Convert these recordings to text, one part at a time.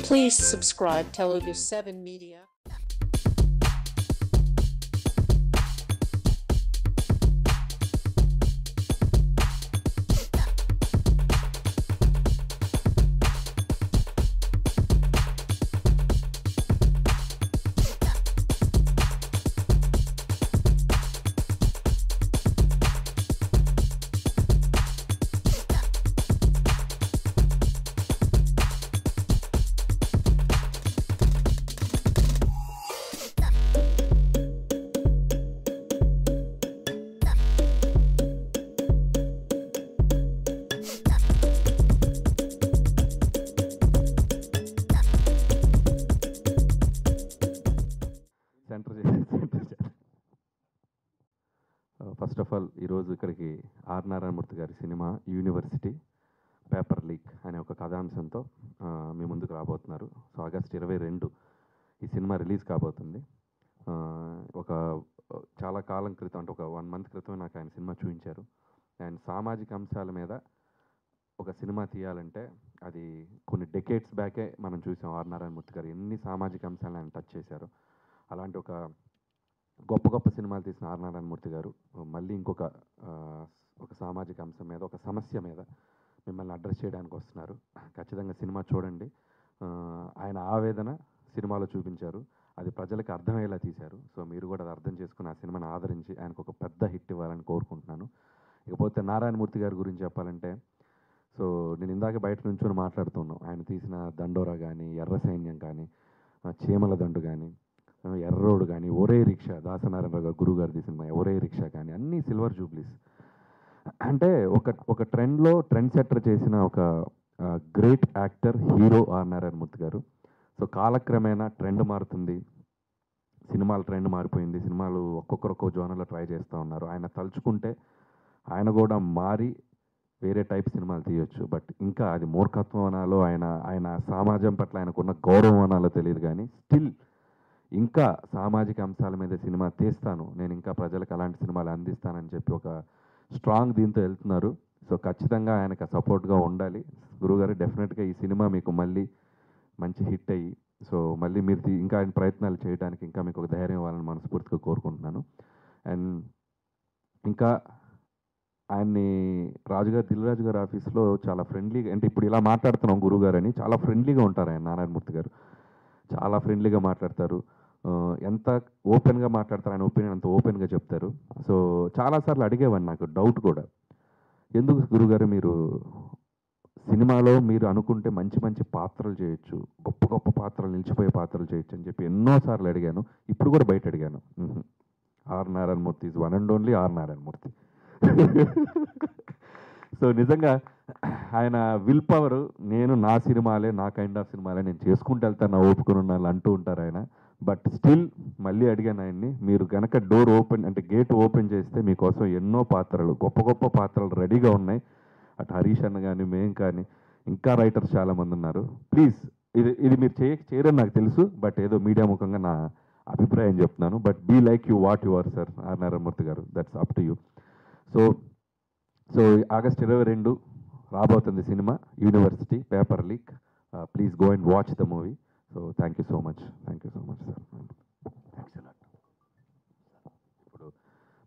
Please subscribe Telugu 7 Media. First of all ఈరోజు ఇక్కడికి are Narayanamurthy గారి సినిమా యూనివర్సిటీ పేపర్ లీక్ అనే ఒక కథాంశంతో మీ ముందుకు రాబోతున్నారు. సో ఆగస్ట్ 22 ఈ సినిమా రిలీజ్ కాబోతుంది. ఒక చాలా కాలం క్రితం, అంటే ఒక 1 month క్రితం నాకు ఆయన సినిమా చూపించారు. ఆయన సామాజిక అంశాల మీద ఒక సినిమా తీయాలంటే అది కొన్ని డెకేడ్స్ బ్యాకే మనం చూసాం. ఆర్ నారాయణమూర్తి గారు ఎన్ని సామాజిక అంశాలను ఆయన టచ్ చేశారు. అలాంటి ఒక గొప్ప గొప్ప సినిమాలు తీసిన ఆర్ నారాయణమూర్తి గారు మళ్ళీ ఇంకొక సామాజిక అంశం మీద, ఒక సమస్య మీద మిమ్మల్ని అడ్రస్ చేయడానికి వస్తున్నారు. ఖచ్చితంగా సినిమా చూడండి. ఆయన ఆవేదన సినిమాలో చూపించారు, అది ప్రజలకు అర్థమయ్యేలా తీశారు. సో మీరు కూడా అది అర్థం చేసుకుని ఆ సినిమాని ఆదరించి ఆయనకు ఒక పెద్ద హిట్ ఇవ్వాలని కోరుకుంటున్నాను. ఇకపోతే నారాయణమూర్తి గారి గురించి చెప్పాలంటే, సో నేను ఇందాక బయట నుంచొని మాట్లాడుతున్నాను. ఆయన తీసిన దండోరా కానీ, ఎర్ర సైన్యం కానీ, చీమల దండు కానీ, ఎర్రోడు కానీ, ఒరే రిక్షా, దాసనారాయణరావు గారు గురువు గారు తీసిన ఒరే రిక్షా కానీ, అన్నీ సిల్వర్ జూబ్లీస్. అంటే ఒక ట్రెండ్లో ట్రెండ్ సెట్టర్ చేసిన ఒక great actor, hero R Narayanamurthy గారు. సో కాలక్రమేణా ట్రెండ్ మారుతుంది, సినిమాల ట్రెండ్ మారిపోయింది. సినిమాలు ఒక్కొక్కరు ఒక్కొక్క జోనర్లో ట్రై చేస్తూ ఉన్నారు. ఆయన తలుచుకుంటే ఆయన కూడా మారి వేరే టైప్ సినిమాలు తీయొచ్చు. బట్ ఇంకా అది మూర్ఖత్వం అనాలో, ఆయన సమాజం పట్ల ఆయనకున్న గౌరవం అనాలో తెలియదు. కానీ స్టిల్ ఇంకా సామాజిక అంశాల మీద సినిమా తీస్తాను, నేను ఇంకా ప్రజలకు అలాంటి సినిమాలు అందిస్తానని చెప్పి ఒక స్ట్రాంగ్ దీంతో వెళ్తున్నారు. సో ఖచ్చితంగా ఆయనకు సపోర్ట్గా ఉండాలి. గురువుగారు డెఫినెట్గా ఈ సినిమా మీకు మళ్ళీ మంచి హిట్ అయ్యి, సో మళ్ళీ మీరు ఇంకా ఆయన ప్రయత్నాలు చేయడానికి ఇంకా మీకు ఒక ధైర్యం ఇవ్వాలని మనస్ఫూర్తిగా కోరుకుంటున్నాను. అండ్ ఇంకా ఆయన్ని రాజుగారు, దిల్రాజు గారి ఆఫీస్లో చాలా ఫ్రెండ్లీగా, అంటే ఇప్పుడు ఇలా మాట్లాడుతున్నాం గురువుగారు అని, చాలా ఫ్రెండ్లీగా ఉంటారు ఆయన. నారాయణమూర్తి గారు చాలా ఫ్రెండ్లీగా మాట్లాడతారు. ఎంత ఓపెన్గా మాట్లాడతారు, ఆయన ఒపీనియన్ అంత ఓపెన్గా చెప్తారు. సో చాలాసార్లు అడిగేవాడిని, నాకు డౌట్ కూడా, ఎందుకు గురుగారు మీరు సినిమాలో మీరు అనుకుంటే మంచి మంచి పాత్రలు చేయొచ్చు, గొప్ప గొప్ప పాత్రలు, నిలిచిపోయే పాత్రలు చేయొచ్చు అని చెప్పి ఎన్నోసార్లు అడిగాను. ఇప్పుడు కూడా బయట అడిగాను. R Narayanamurthy is one and only R Narayanamurthy. So నిజంగా ఆయన విల్ పవర్, నేను నా సినిమాలే, నా కైండ్ ఆఫ్ సినిమాలే నేను చేసుకుంటూ వెళ్తాను, నా ఓపుకున్నాను అంటూ ఉంటారు ఆయన. బట్ స్టిల్ మళ్ళీ అడిగాను ఆయన్ని, మీరు కనుక డోర్ ఓపెన్, అంటే గేట్ ఓపెన్ చేస్తే మీకోసం ఎన్నో పాత్రలు, గొప్ప గొప్ప పాత్రలు రెడీగా ఉన్నాయి. అటు హరీష్ అన్న కానీ, మేము కానీ, ఇంకా రైటర్స్ చాలామంది ఉన్నారు. ప్లీజ్ ఇది మీరు చేయరని నాకు తెలుసు, బట్ ఏదో మీడియా ముఖంగా నా అభిప్రాయం చెప్తున్నాను. But be like you what you are sir are Narayanamurthy garu, that's up to you. So August 22 రాబోతుంది cinema university paper leak. Please go and watch the movie. So thank you so much sir. ఇప్పుడు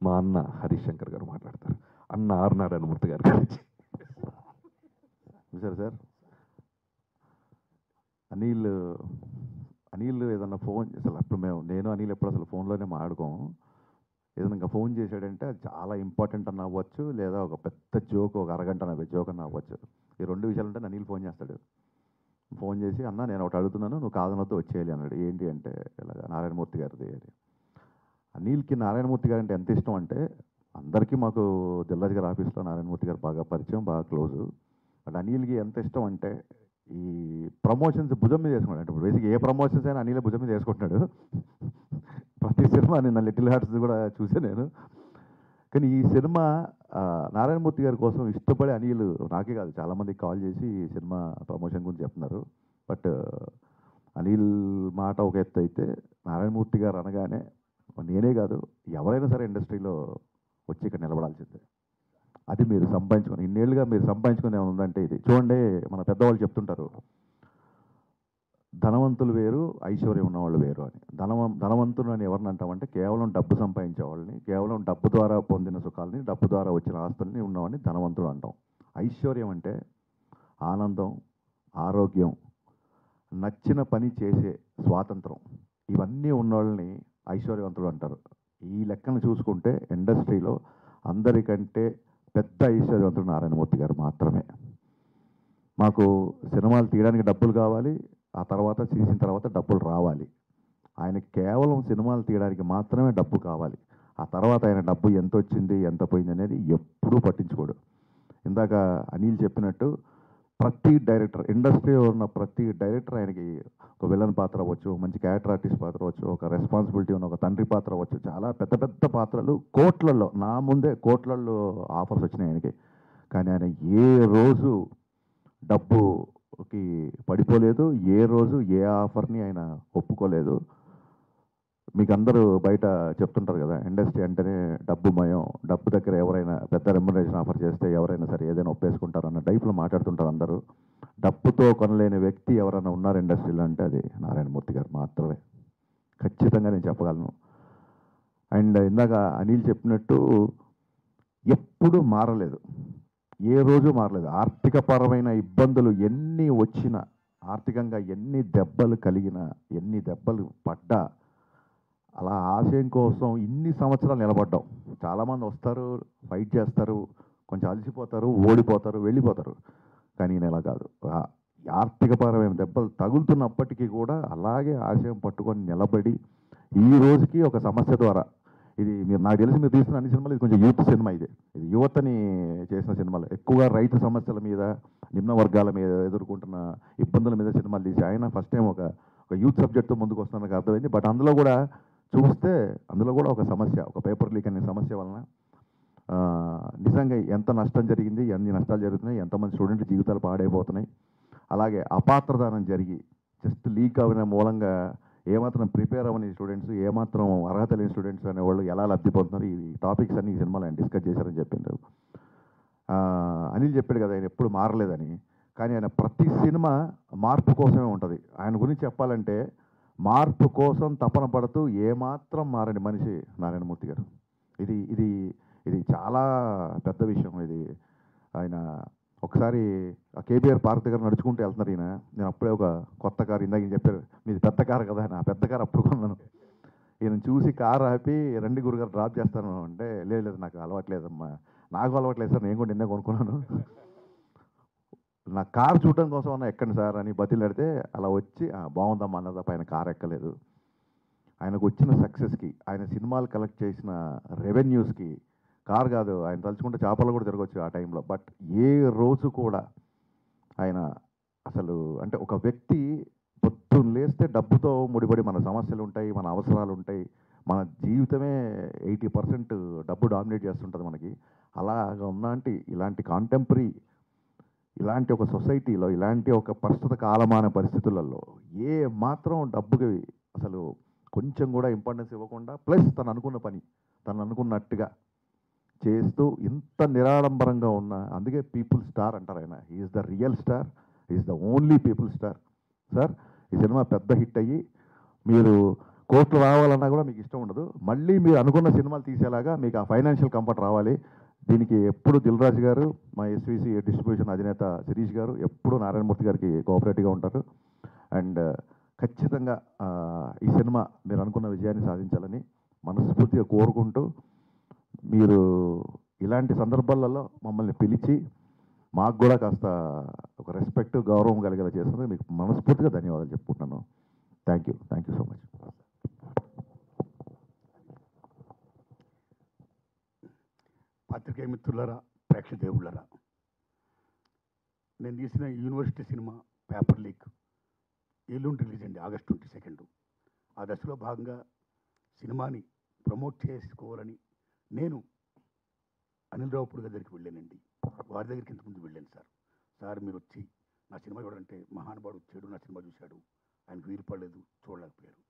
మా అన్న హరీష్ శంకర్ గారు మాట్లాడతారు. అన్న are Narayanamurthy గారి గురించి. Sir Anil ఏదన్నా ఫోన్, అసలు అప్పుడు నేను అనిల్ ఎప్పుడు అసలు ఫోన్లోనే మాట్లాడుకోము. ఏదైనా ఇంకా ఫోన్ చేశాడంటే అది చాలా ఇంపార్టెంట్ అని అవ్వచ్చు, లేదా ఒక పెద్ద జోక్, ఒక అరగంట నవ్వే జోక్ అని అవ్వచ్చు. ఈ 2 విషయాలు ఉంటే అనిల్ ఫోన్ చేస్తాడు. ఫోన్ చేసి, అన్న నేను ఒకటి అడుగుతున్నాను, నువ్వు కాదనొద్దు వచ్చేయాలి అన్నాడు. ఏంటి అంటే, ఇలాగ నారాయణమూర్తి గారిది అని. అనిల్కి నారాయణమూర్తి గారు అంటే ఎంత ఇష్టం అంటే, అందరికీ మాకు దిల్రాజు గారి ఆఫీస్లో నారాయణమూర్తి గారు బాగా పరిచయం, బాగా క్లోజు. బట్ అనిల్కి ఎంత ఇష్టం అంటే, ఈ ప్రమోషన్స్ భుజం మీద వేసుకున్నాడు. అంటే బేసిక్ ఏ ప్రమోషన్స్ అయినా అనిల్ భుజం మీద వేసుకుంటున్నాడు. ప్రతి సినిమా నిన్న లిటిల్ హార్ట్స్ కూడా చూసాను నేను. కానీ ఈ సినిమా నారాయణమూర్తి గారి కోసం ఇష్టపడే అనిల్, నాకే కాదు చాలామందికి కాల్ చేసి ఈ సినిమా ప్రమోషన్ గురించి చెప్తున్నారు. బట్ అనిల్ మాట ఒక ఎత్తు అయితే, నారాయణమూర్తి గారు అనగానే నేనే కాదు ఎవరైనా సరే ఇండస్ట్రీలో వచ్చి ఇక్కడ నిలబడాల్సిందే. అది మీరు సంపాదించుకొని ఇన్నేళ్ళుగా మీరు సంపాదించుకుని ఏమైనా ఉందంటే ఇది చూడండి. మన పెద్దవాళ్ళు చెప్తుంటారు, ధనవంతులు వేరు, ఐశ్వర్యం ఉన్నవాళ్ళు వేరు అని. ధనవంతులు అని ఎవరిని అంటామంటే కేవలం డబ్బు సంపాదించే వాళ్ళని, కేవలం డబ్బు ద్వారా పొందిన సుఖాలని, డబ్బు ద్వారా వచ్చిన ఆస్తుల్ని ఉన్నవాడిని ధనవంతుడు అంటాం. ఐశ్వర్యం అంటే ఆనందం, ఆరోగ్యం, నచ్చిన పని చేసే స్వాతంత్రం, ఇవన్నీ ఉన్నవాళ్ళని ఐశ్వర్యవంతుడు అంటారు. ఈ లెక్కను చూసుకుంటే ఇండస్ట్రీలో అందరికంటే పెద్ద ఐశ్వర్యవంతుడు నారాయణమూర్తి గారు మాత్రమే. మాకు సినిమాలు తీయడానికి డబ్బులు కావాలి, ఆ తర్వాత తీసిన తర్వాత డబ్బులు రావాలి. ఆయన కేవలం సినిమాలు తీయడానికి మాత్రమే డబ్బు కావాలి. ఆ తర్వాత ఆయన డబ్బు ఎంత వచ్చింది ఎంత పోయింది అనేది ఎప్పుడూ పట్టించుకోడు. ఇందాక అనిల్ చెప్పినట్టు ప్రతి డైరెక్టర్, ఇండస్ట్రీలో ఉన్న ప్రతి డైరెక్టర్ ఆయనకి ఒక విలన్ పాత్ర అవ్వచ్చు, మంచి క్యారెక్టర్ ఆర్టిస్ట్ పాత్ర అవ్వచ్చు, ఒక రెస్పాన్సిబిలిటీ ఉన్న ఒక తండ్రి పాత్ర అవ్వచ్చు, చాలా పెద్ద పెద్ద పాత్రలు కోట్లల్లో, నా ముందే కోట్లల్లో ఆఫర్స్ వచ్చినాయి ఆయనకి. కానీ ఆయన ఏ రోజు డబ్బుకి పడిపోలేదు, ఏ రోజు ఏ ఆఫర్ని ఆయన ఒప్పుకోలేదు. మీకు అందరూ బయట చెప్తుంటారు కదా, ఇండస్ట్రీ అంటేనే డబ్బుమయం, డబ్బు దగ్గర ఎవరైనా పెద్ద రెమ్యునరేషన్ ఆఫర్ చేస్తే ఎవరైనా సరే ఏదైనా ఒప్పేసుకుంటారు అన్న టైప్లో మాట్లాడుతుంటారు అందరూ. డబ్బుతో కొనలేని వ్యక్తి ఎవరైనా ఉన్నారు ఇండస్ట్రీలో అంటే అది నారాయణమూర్తి గారు మాత్రమే, ఖచ్చితంగా నేను చెప్పగలను. అండ్ ఇందాక అనిల్ చెప్పినట్టు ఎప్పుడూ మారలేదు, ఏ రోజు మారలేదు. ఆర్థికపరమైన ఇబ్బందులు ఎన్ని వచ్చినా, ఆర్థికంగా ఎన్ని దెబ్బలు కలిగినా, ఎన్ని దెబ్బలు పడ్డా, అలా ఆశయం కోసం ఇన్ని సంవత్సరాలు నిలబడ్డాం. చాలామంది వస్తారు, ఫైట్ చేస్తారు, కొంచెం అలసిపోతారు, ఓడిపోతారు, వెళ్ళిపోతారు. కానీ నేను ఇలా కాదు. ఆర్థికపరమైన దెబ్బలు తగులుతున్నప్పటికీ కూడా అలాగే ఆశయం పట్టుకొని నిలబడి ఈ రోజుకి ఒక సమస్య ద్వారా, ఇది మీరు నాకు తెలిసి మీరు తీసిన అన్ని సినిమాలు ఇది కొంచెం యూత్ సినిమా. ఇది యువతని చేసిన సినిమాలు, ఎక్కువగా రైతు సమస్యల మీద, నిమ్న వర్గాల మీద ఎదుర్కొంటున్న ఇబ్బందుల మీద సినిమాలు తీసి ఆయన ఫస్ట్ టైం ఒక యూత్ సబ్జెక్ట్తో ముందుకు వస్తున్నది అర్థమైంది. బట్ అందులో కూడా చూస్తే అందులో కూడా ఒక సమస్య, ఒక పేపర్ లీక్ అనే సమస్య వలన నిజంగా ఎంత నష్టం జరిగింది, ఎన్ని నష్టాలు జరుగుతున్నాయి, ఎంతమంది స్టూడెంట్ జీవితాలు పాడైపోతున్నాయి. అలాగే అపాత్రదానం జరిగి జస్ట్ లీక్ అయిన మూలంగా ఏమాత్రం ప్రిపేర్ అవ్వని స్టూడెంట్స్, ఏమాత్రం అర్హత లేని స్టూడెంట్స్ అనేవాళ్ళు ఎలా లబ్ధి పొందుతున్నారు, ఈ టాపిక్స్ అన్ని ఈ సినిమాలో ఆయన డిస్కస్ చేశారని చెప్పిండ్రు. అనిల్ చెప్పాడు కదా ఆయన ఎప్పుడు మారలేదని. కానీ ఆయన ప్రతి సినిమా మార్పు కోసమే ఉంటుంది. ఆయన గురించి చెప్పాలంటే మార్పు కోసం తపన పడుతూ ఏమాత్రం మారని మనిషి నారాయణమూర్తి గారు. ఇది ఇది ఇది చాలా పెద్ద విషయం. ఇది ఆయన ఒకసారి కేబీఆర్ పార్క్ దగ్గర నడుచుకుంటూ వెళ్తున్నారు ఈయన. నేను అప్పుడే ఒక కొత్త కారు, ఇందాక చెప్పారు మీది పెద్ద కారు కదా, నా పెద్ద కారు అప్పుడు కొన్నాను. ఈయన చూసి కారు ఆపి రండి గురుగారు డ్రాప్ చేస్తాను అంటే, లేదు నాకు అలవాట్లేదమ్మా, నాకు అలవాట్లేదు సార్, నేను కూడా నిన్నే కొనుక్కున్నాను, నా కారు చూడటం కోసం అన్నా ఎక్కండి సార్ అని బతిలాడితే అలా వచ్చి బాగుందమ్మా అన్న తప్ప ఆయన కారు ఎక్కలేదు. ఆయనకు వచ్చిన సక్సెస్కి, ఆయన సినిమాలు కలెక్ట్ చేసిన రెవెన్యూస్కి కారు కాదు, ఆయన తలుచుకుంటే చేపలు కూడా తిరగవచ్చు ఆ టైంలో. బట్ ఏ రోజు కూడా ఆయన అసలు, అంటే ఒక వ్యక్తి పొద్దున్న లేస్తే డబ్బుతో ముడిపడి మన సమస్యలు ఉంటాయి, మన అవసరాలు ఉంటాయి, మన జీవితమే 80% డబ్బు డామినేట్ చేస్తుంటుంది మనకి. అలాగా ఉన్నంటి ఇలాంటి కాంటెంపరీ, ఇలాంటి ఒక సొసైటీలో, ఇలాంటి ఒక ప్రస్తుత కాలమాన పరిస్థితులలో ఏ మాత్రం డబ్బుకి అసలు కొంచెం కూడా ఇంపార్టెన్స్ ఇవ్వకుండా, ప్లస్ తను అనుకున్న పని తను అనుకున్నట్టుగా చేస్తూ ఇంత నిరాడంబరంగా ఉన్న, అందుకే పీపుల్ స్టార్ అంటారు ఆయన. Is the real star, is the only people star. Sir ఈ సినిమా పెద్ద హిట్ అయ్యి మీరు కోట్లు రావాలన్నా కూడా మీకు ఇష్టం ఉండదు, మళ్ళీ మీరు అనుకున్న సినిమాలు తీసేలాగా మీకు ఆ ఫైనాన్షియల్ కంఫర్ట్ రావాలి. దీనికి ఎప్పుడు దిల్ రాజు గారు, మా ఎస్విసి డిస్ట్రిబ్యూషన్ అధినేత శిరీష్ గారు ఎప్పుడు నారాయణమూర్తి గారికి కోఆపరేటివ్గా ఉంటారు. అండ్ ఖచ్చితంగా ఈ సినిమా మీరు అనుకున్న విజయాన్ని సాధించాలని మనస్ఫూర్తిగా కోరుకుంటూ, మీరు ఇలాంటి సందర్భాలలో మమ్మల్ని పిలిచి మాకు కూడా కాస్త ఒక రెస్పెక్ట్, గౌరవం కలిగేలా చేస్తున్నందుకు మీకు మనస్ఫూర్తిగా ధన్యవాదాలు చెప్పుకుంటున్నాను. Thank you so much. పాత్రికేయ మిత్రులరా, ప్రేక్షదేవులరా, నేను తీసిన యూనివర్సిటీ సినిమా పేపర్ లీక్ ఎల్లుండి రిలీజ్ అండి, August 22. ఆ దశలో భాగంగా సినిమాని ప్రమోట్ చేసుకోవాలని నేను అనిల్ రావుపూడి గారి దగ్గరికి వెళ్ళానండి. వారి దగ్గరికి ఇంతకుముందు వెళ్ళాను. సార్ మీరు వచ్చి నా సినిమా చూడాలంటే, మహానుభావుడు వచ్చాడు, నా సినిమా చూశాడు, ఆయనకు వీలు పడలేదు, చూడలేకపోయారు,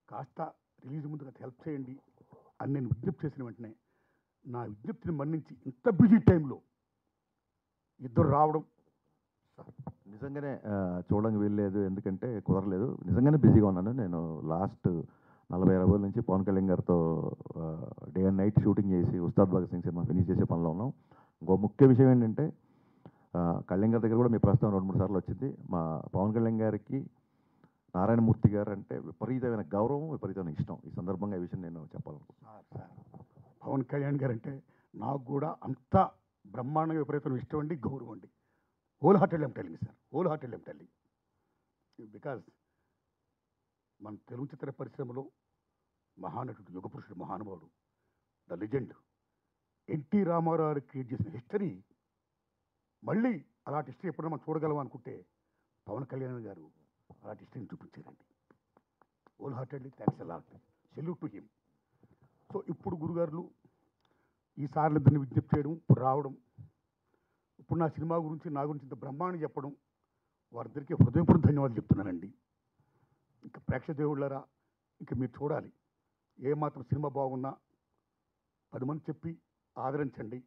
కాస్త రిలీజ్ ముందుగా హెల్ప్ చేయండి అని నేను విజ్ఞప్తి చేసిన వెంటనే నా విజ్ఞప్తిని మన్నించి ఇంత బిజీ టైంలో ఇద్దరు రావడం నిజంగానే చూడడానికి వీల్లేదు, ఎందుకంటే కుదరలేదు. నిజంగానే బిజీగా ఉన్నాను. నేను లాస్ట్ 40 రోజుల నుంచి పవన్ కళ్యాణ్ గారితో డే అండ్ నైట్ షూటింగ్ చేసి ఉస్తాద్ భగత్ సింగ్ సినిమా ఫినిష్ చేసే పనిలో ఉన్నాం. ఇంకో ముఖ్య విషయం ఏంటంటే కళ్యాణ్ గారి దగ్గర కూడా మీ ప్రస్తుతం 2-3 సార్లు వచ్చింది. మా పవన్ కళ్యాణ్ గారికి నారాయణమూర్తి గారు అంటే విపరీతమైన గౌరవం, విపరీతమైన ఇష్టం. ఈ సందర్భంగా ఈ విషయం నేను చెప్పాలనుకుంటున్నాను. సార్ పవన్ కళ్యాణ్ గారు అంటే నాకు కూడా అంత బ్రహ్మాండంగా విపరీతమైన ఇష్టం అండి, గౌరవం అండి. Whole hearted I'm telling sir, whole hearted I'm telling. Because మన తెలుగు చిత్ర పరిశ్రమలో మహానటుడు, యుగ పురుషుడు, మహానుభావుడు, the legend NT Rama Rao create చేసిన హిస్టరీ మళ్ళీ అలాంటి హిస్టరీ ఎప్పుడైనా మనం చూడగలం అనుకుంటే పవన్ కళ్యాణ్ గారు అలాంటి హిస్టరీని చూపించారండి. Wholeheartedly thanks a lot, salute to him. So ఇప్పుడు గురుగారులు ఈసారి ఇద్దరిని విజ్ఞప్తి చేయడం, ఇప్పుడు రావడం, ఇప్పుడు నా సినిమా గురించి, నా గురించి ఇంత బ్రహ్మాండం చెప్పడం, వారిద్దరికీ హృదయపూర్వక ధన్యవాదాలు చెప్తున్నానండి. ఇంకా ప్రేక్షదేవుళ్ళరా, ఇంకా మీరు చూడాలి. ఏమాత్రం సినిమా బాగున్నా 10 మంది చెప్పి ఆదరించండి.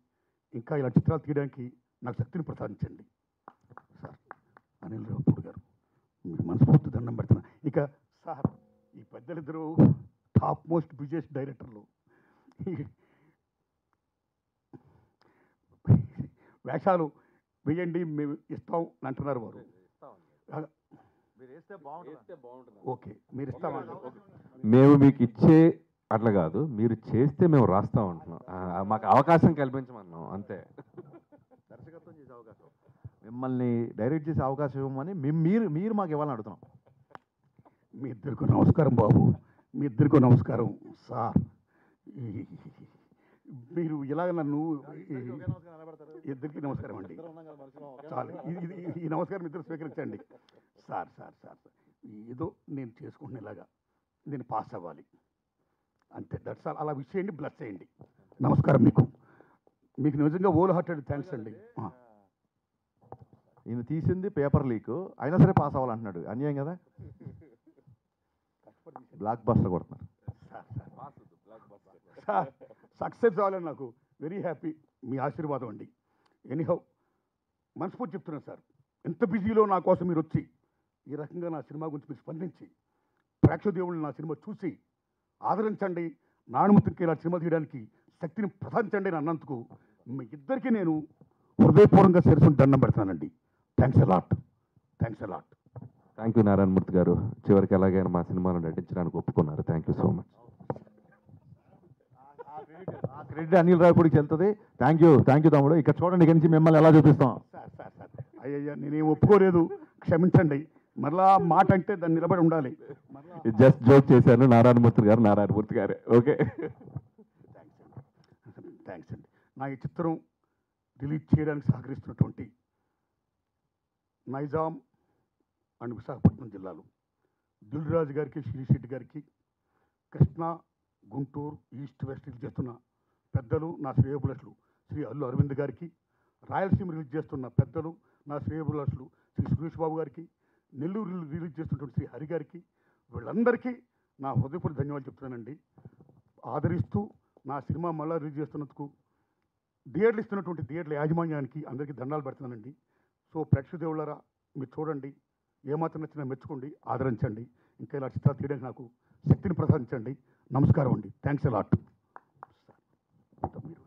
ఇంకా ఇలా చిత్రాలు తీయడానికి నాకు శక్తిని ప్రసాదించండి. సార్ అనిల్ రావుపూడి గారు, మీకు మనస్ఫూర్తి దండం పెడుతున్నా. ఇక సార్ ఈ పెద్దలిద్దరూ టాప్ మోస్ట్ బిజియెస్ట్ డైరెక్టర్లు. వేషాలు వేయండి, మేము ఇస్తాం అని అంటున్నారు వారు. ఓకే, మీరు ఇస్తామండి. మేము మీకు ఇచ్చే అట్లా కాదు, మీరు చేస్తే మేము రాస్తాం అంటున్నాం. మాకు అవకాశం కల్పించమన్నాం అంతే. దర్శకత్వం చేసే అవకాశం, మిమ్మల్ని డైరెక్ట్ చేసే అవకాశం ఇవ్వమని మీరు మాకు ఇవ్వాలని అడుగుతున్నాం. మీ ఇద్దరికి నమస్కారం బాబు, మీ ఇద్దరికి నమస్కారం సార్. మీరు ఇలాగ నన్ను ఇద్దరికి నమస్కారం అండి. చాలు, ఈ నమస్కారం ఇద్దరు స్వీకరించండి. సార్ సార్ సార్ ఏదో నేను చేసుకుంటున్న ఇలాగా నేను పాస్ అవ్వాలి అంతే. That's all. అలా విష్ చేయండి, బ్లెస్ చేయండి. నమస్కారం మీకు. మీకు నిజంగా హోల్ హార్టెడ్ థ్యాంక్స్ అండి. ఈయన తీసింది పేపర్ లీక్, అయినా సరే పాస్ అవ్వాలంటున్నాడు. అన్యాయం కదా. బ్లాక్ బస్టర్ కొడుతున్నారు సార్. సక్సెస్ అవ్వాలని నాకు వెరీ హ్యాపీ. మీ ఆశీర్వాదం అండి. ఎనీహౌ మనస్ఫూర్తి చెప్తున్నాను సార్, ఎంత బిజీలో నా కోసం మీరు వచ్చి ఈ రకంగా నా సినిమా గురించి మీరు స్పందించి ప్రేక్షకులు నా సినిమా చూసి ఆదరించండి, నానుమతికి ఇలా సినిమా తీయడానికి శక్తిని ప్రసాదించండి అని అన్నందుకు మీ ఇద్దరికీ నేను హృదయపూర్వకంగా శిరస్సును దండం పెడతానండి. Thanks a lot, thanks a lot. Thank you Narayanamurthy గారు. చివరికి ఎలాగైనా మా సినిమాలో నటించడానికి ఒప్పుకున్నారు. Thank you so much. ఆ క్రెడిట్ అనిల్ రావుపూడికి వెళ్తుంది. థ్యాంక్ యూ తమ్ముడు. ఇక్కడ చూడండి, ఇక్కడి నుంచి మిమ్మల్ని ఎలా చూపిస్తాం. సార్ సార్ సార్ అయ్యయ్యా, నేనేం ఒప్పుకోలేదు, క్షమించండి. మరలా మాట అంటే దాన్ని నిలబడి ఉండాలి. జస్ట్ జోక్ చేశాను. నారాయణమూర్తి గారే. ఓకే, థ్యాంక్స్ అండి. నా ఈ చిత్రం రిలీజ్ చేయడానికి సహకరిస్తున్నటువంటి నైజాం అండ్ విశాఖపట్నం జిల్లాలో దిల్రాజు గారికి, శ్రీశెట్టి గారికి, Krishna, Guntur, east west release చేస్తున్న పెద్దలు, నా శ్రేయోభిలాషులు శ్రీ అల్లు అరవింద్ గారికి, రాయలసీమ రిలీజ్ చేస్తున్న పెద్దలు, నా శ్రేయోభిలాషులు శ్రీ సురేష్ బాబు గారికి, నెల్లూరు రిలీజ్ చేస్తున్నటువంటి శ్రీ హరి గారికి, వీళ్ళందరికీ నా హృదయపూర్వక ధన్యవాదాలు చెప్తున్నానండి. ఆదరిస్తూ నా సినిమా మళ్ళా రిలీజ్ చేస్తున్నందుకు థియేటర్లు ఇస్తున్నటువంటి థియేటర్ల యాజమాన్యానికి అందరికీ దండాలు పెడుతున్నానండి. సో ప్రేక్షకులారా, మీరు చూడండి, ఏమాత్రం నచ్చినా మెచ్చుకోండి, ఆదరించండి. ఇంకా ఇలా చిత్రాలు తీయడానికి నాకు శక్తిని ప్రసాదించండి. నమస్కారం అండి. Thanks a lot. మీరు